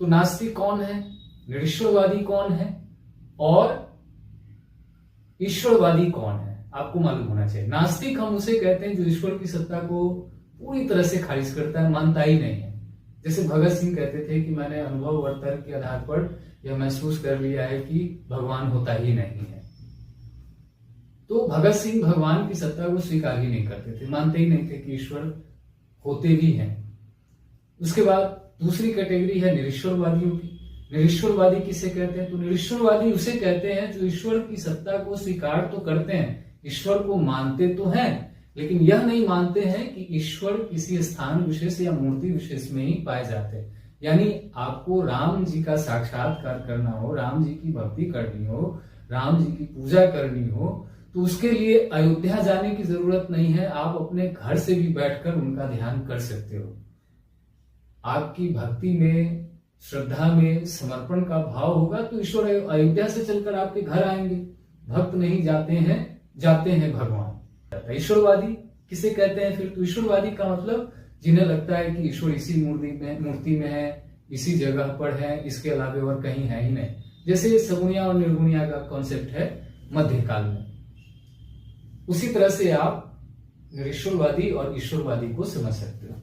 तो नास्तिक कौन है, निरीश्वरवादी कौन है और ईश्वरवादी कौन है, आपको मालूम होना चाहिए। नास्तिक हम उसे कहते हैं जो ईश्वर की सत्ता को पूरी तरह से खारिज करता है, मानता ही नहीं है। जैसे भगत सिंह कहते थे कि मैंने अनुभव और तर्क के आधार पर यह महसूस कर लिया है कि भगवान होता ही नहीं है। तो भगत सिंह भगवान की सत्ता को स्वीकार ही नहीं करते थे, मानते ही नहीं थे कि ईश्वर होते भी हैं। उसके बाद दूसरी कैटेगरी है निरीश्वरवादियों की। निरीश्वरवादी किसे कहते हैं, तो निरीश्वरवादी उसे कहते हैं जो ईश्वर की सत्ता को स्वीकार तो करते हैं, ईश्वर को मानते तो हैं, लेकिन यह नहीं मानते हैं कि ईश्वर किसी स्थान विशेष या मूर्ति विशेष में ही पाए जाते हैं। यानी आपको राम जी का साक्षात्कार करना हो, राम जी की भक्ति करनी हो, राम जी की पूजा करनी हो, तो उसके लिए अयोध्या जाने की जरूरत नहीं है। आप अपने घर से भी बैठकर उनका ध्यान कर सकते हो। आपकी भक्ति में, श्रद्धा में समर्पण का भाव होगा तो ईश्वर अयोध्या से चलकर आपके घर आएंगे। भक्त नहीं जाते हैं, जाते हैं भगवान। ईश्वरवादी किसे कहते हैं फिर, तो ईश्वरवादी का मतलब जिन्हें लगता है कि ईश्वर इसी मूर्ति में है, इसी जगह पर है, इसके अलावा और कहीं है ही नहीं। जैसे सगुनिया और निर्गुनिया का कॉन्सेप्ट है मध्यकाल में, उसी तरह से आप निरीश्वरवादी और ईश्वरवादी को समझ सकते हो।